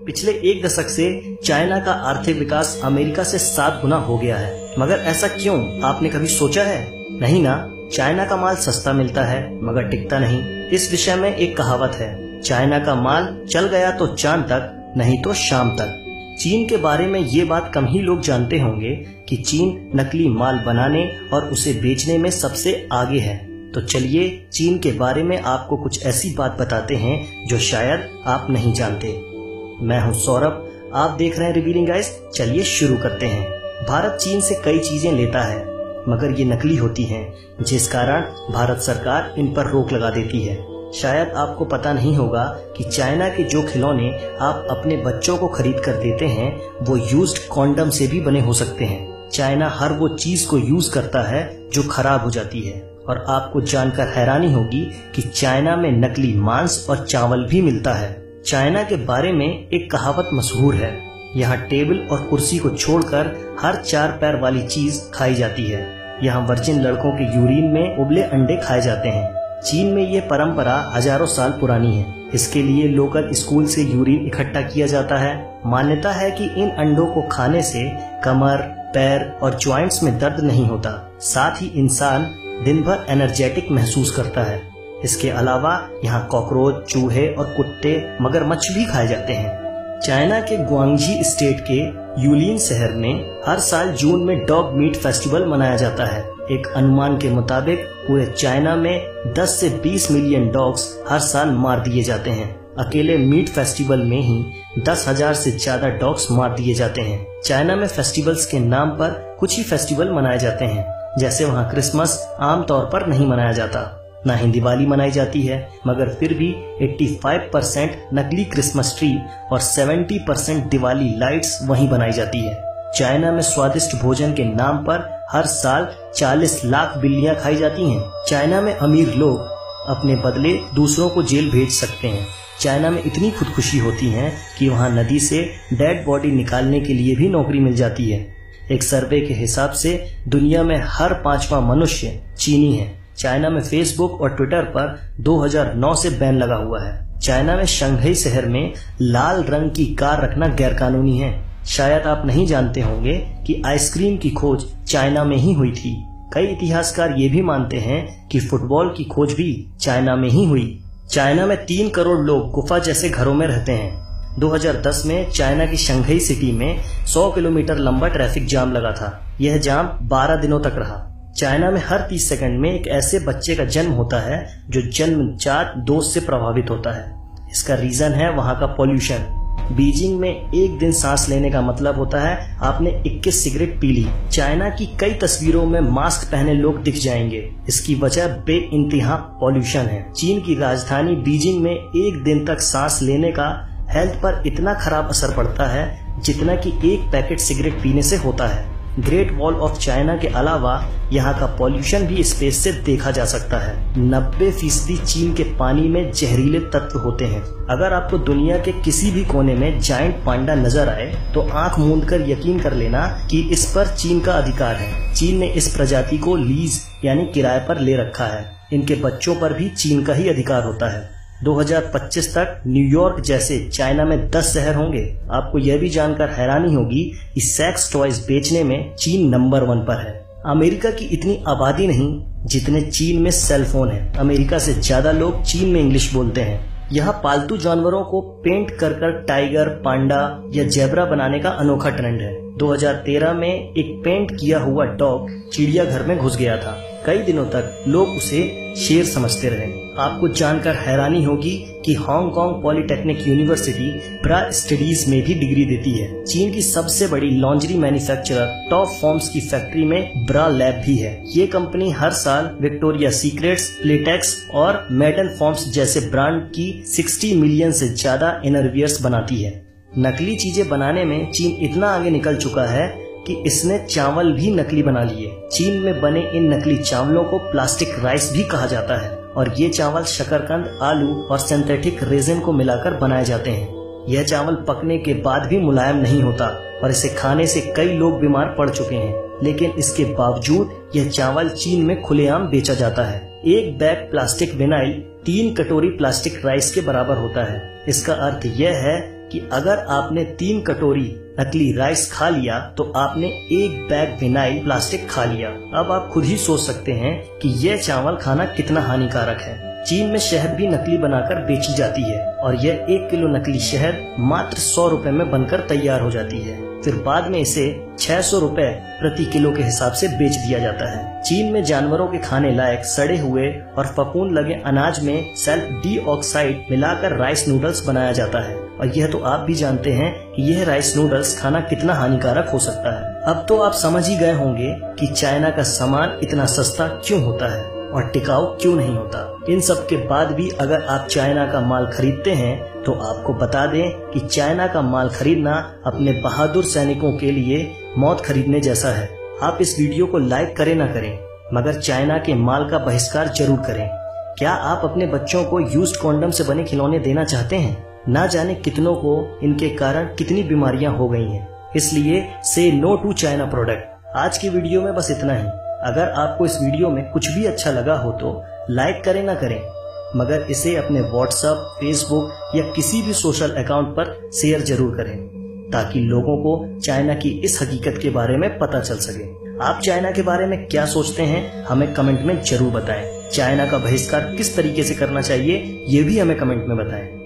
पिछले एक दशक से चाइना का आर्थिक विकास अमेरिका से 7 गुना हो गया है। मगर ऐसा क्यों, आपने कभी सोचा है? नहीं ना। चाइना का माल सस्ता मिलता है मगर टिकता नहीं। इस विषय में एक कहावत है, चाइना का माल चल गया तो चांद तक, नहीं तो शाम तक। चीन के बारे में ये बात कम ही लोग जानते होंगे कि चीन नकली माल बनाने और उसे बेचने में सबसे आगे है। तो चलिए चीन के बारे में आपको कुछ ऐसी बात बताते हैं जो शायद आप नहीं जानते। मैं हूं सौरभ, आप देख रहे हैं रिवीलिंग गाइस। चलिए शुरू करते हैं। भारत चीन से कई चीजें लेता है मगर ये नकली होती हैं, जिस कारण भारत सरकार इन पर रोक लगा देती है। शायद आपको पता नहीं होगा कि चाइना के जो खिलौने आप अपने बच्चों को खरीद कर देते हैं वो यूज्ड कॉन्डम से भी बने हो सकते हैं। चाइना हर वो चीज को यूज करता है जो खराब हो जाती है। और आपको जानकर हैरानी होगी कि चाइना में नकली मांस और चावल भी मिलता है। चाइना के बारे में एक कहावत मशहूर है, यहाँ टेबल और कुर्सी को छोड़कर हर 4 पैर वाली चीज खाई जाती है। यहाँ वर्जिन लड़कों के यूरिन में उबले अंडे खाए जाते हैं। चीन में ये परंपरा हजारों साल पुरानी है। इसके लिए लोकल स्कूल से यूरिन इकट्ठा किया जाता है। मान्यता है कि इन अंडों को खाने से कमर, पैर और जॉइंट्स में दर्द नहीं होता। साथ ही इंसान दिन भर एनर्जेटिक महसूस करता है। इसके अलावा यहाँ कॉकरोच, चूहे और कुत्ते, मगरमच्छ भी खाए जाते हैं। चाइना के ग्वांगझी स्टेट के यूलिन शहर में हर साल जून में डॉग मीट फेस्टिवल मनाया जाता है। एक अनुमान के मुताबिक पूरे चाइना में 10 से 20 मिलियन डॉग्स हर साल मार दिए जाते हैं। अकेले मीट फेस्टिवल में ही 10,000 से ज्यादा डॉग्स मार दिए जाते हैं। चाइना में फेस्टिवल्स के नाम पर कुछ ही फेस्टिवल मनाए जाते हैं। जैसे वहाँ क्रिसमस आमतौर पर नहीं मनाया जाता, ना ही दिवाली मनाई जाती है, मगर फिर भी 85% नकली क्रिसमस ट्री और 70% दिवाली लाइट्स वहीं बनाई जाती है। चाइना में स्वादिष्ट भोजन के नाम पर हर साल 40 लाख बिल्लियां खाई जाती हैं। चाइना में अमीर लोग अपने बदले दूसरों को जेल भेज सकते हैं। चाइना में इतनी खुदकुशी होती है कि वहाँ नदी से डेड बॉडी निकालने के लिए भी नौकरी मिल जाती है। एक सर्वे के हिसाब से दुनिया में हर 5वां मनुष्य चीनी है। चाइना में फेसबुक और ट्विटर पर 2009 से बैन लगा हुआ है। चाइना में शंघाई शहर में लाल रंग की कार रखना गैरकानूनी है। शायद आप नहीं जानते होंगे कि आइसक्रीम की खोज चाइना में ही हुई थी। कई इतिहासकार ये भी मानते हैं कि फुटबॉल की खोज भी चाइना में ही हुई। चाइना में 3 करोड़ लोग गुफा जैसे घरों में रहते हैं। 2010 में चाइना की शंघाई सिटी में 100 किलोमीटर लंबा ट्रैफिक जाम लगा था। यह जाम 12 दिनों तक रहा। चाइना में हर 30 सेकंड में एक ऐसे बच्चे का जन्म होता है जो जन्मजात दोष से प्रभावित होता है। इसका रीजन है वहाँ का पॉल्यूशन। बीजिंग में एक दिन सांस लेने का मतलब होता है आपने 21 सिगरेट पी ली। चाइना की कई तस्वीरों में मास्क पहने लोग दिख जाएंगे। इसकी वजह बेइंतहा पॉल्यूशन है। चीन की राजधानी बीजिंग में एक दिन तक सांस लेने का हेल्थ पर इतना खराब असर पड़ता है जितना कि एक पैकेट सिगरेट पीने से होता है। ग्रेट वॉल ऑफ चाइना के अलावा यहाँ का पॉल्यूशन भी स्पेस से देखा जा सकता है। 90% चीन के पानी में जहरीले तत्व होते हैं। अगर आपको दुनिया के किसी भी कोने में जायंट पांडा नजर आए तो आंख मूंदकर यकीन कर लेना कि इस पर चीन का अधिकार है। चीन ने इस प्रजाति को लीज यानी किराए पर ले रखा है। इनके बच्चों पर भी चीन का ही अधिकार होता है। 2025 तक न्यूयॉर्क जैसे चाइना में 10 शहर होंगे। आपको यह भी जानकर हैरानी होगी कि सेक्स टॉयज बेचने में चीन नंबर 1 पर है। अमेरिका की इतनी आबादी नहीं जितने चीन में सेल फोन है। अमेरिका से ज्यादा लोग चीन में इंग्लिश बोलते हैं। यहाँ पालतू जानवरों को पेंट कर टाइगर, पांडा या जेब्रा बनाने का अनोखा ट्रेंड है। 2013 में एक पेंट किया हुआ डॉग चिड़ियाघर में घुस गया था। कई दिनों तक लोग उसे शेर समझते रहे। आपको जानकर हैरानी होगी कि हांगकांग पॉलिटेक्निक यूनिवर्सिटी ब्रा स्टडीज में भी डिग्री देती है। चीन की सबसे बड़ी लॉन्ड्री मैन्युफैक्चरर टॉप फॉर्म्स की फैक्ट्री में ब्रा लैब भी है। ये कंपनी हर साल विक्टोरिया सीक्रेट्स, प्लेटेक्स और मेडन फॉर्म्स जैसे ब्रांड की 60 मिलियन से ज्यादा इनरवियर्स बनाती है। नकली चीजें बनाने में चीन इतना आगे निकल चुका है कि इसने चावल भी नकली बना लिए। चीन में बने इन नकली चावलों को प्लास्टिक राइस भी कहा जाता है और ये चावल शकरकंद, आलू और सिंथेटिक रेजिन को मिलाकर बनाए जाते हैं। यह चावल पकने के बाद भी मुलायम नहीं होता और इसे खाने से कई लोग बीमार पड़ चुके हैं। लेकिन इसके बावजूद यह चावल चीन में खुलेआम बेचा जाता है। एक बैग प्लास्टिक विनाइल 3 कटोरी प्लास्टिक राइस के बराबर होता है। इसका अर्थ यह है कि अगर आपने 3 कटोरी नकली राइस खा लिया तो आपने 1 बैग विनाइल प्लास्टिक खा लिया। अब आप खुद ही सोच सकते हैं कि यह चावल खाना कितना हानिकारक है। चीन में शहद भी नकली बनाकर बेची जाती है और यह 1 किलो नकली शहद मात्र 100 रुपए में बनकर तैयार हो जाती है। फिर बाद में इसे 600 रुपए प्रति किलो के हिसाब से बेच दिया जाता है। चीन में जानवरों के खाने लायक सड़े हुए और फफूंद लगे अनाज में सल्फर डाइऑक्साइड मिलाकर राइस नूडल्स बनाया जाता है और यह तो आप भी जानते हैं कि यह राइस नूडल्स खाना कितना हानिकारक हो सकता है। अब तो आप समझ ही गए होंगे कि चाइना का सामान इतना सस्ता क्यों होता है और टिकाऊ क्यों नहीं होता। इन सब के बाद भी अगर आप चाइना का माल खरीदते हैं तो आपको बता दें कि चाइना का माल खरीदना अपने बहादुर सैनिकों के लिए मौत खरीदने जैसा है। आप इस वीडियो को लाइक करें ना करें, मगर चाइना के माल का बहिष्कार जरूर करें। क्या आप अपने बच्चों को यूज्ड कॉन्डम से बने खिलौने देना चाहते हैं? ना जाने कितनों को इनके कारण कितनी बीमारियां हो गई हैं। इसलिए से नो टू चाइना प्रोडक्ट। आज की वीडियो में बस इतना ही। अगर आपको इस वीडियो में कुछ भी अच्छा लगा हो तो लाइक करें ना करें, मगर इसे अपने व्हाट्सएप, फेसबुक या किसी भी सोशल अकाउंट पर शेयर जरूर करें ताकि लोगों को चाइना की इस हकीकत के बारे में पता चल सके। आप चाइना के बारे में क्या सोचते हैं हमें कमेंट में जरूर बताएं। चाइना का बहिष्कार किस तरीके से करना चाहिए ये भी हमें कमेंट में बताएं।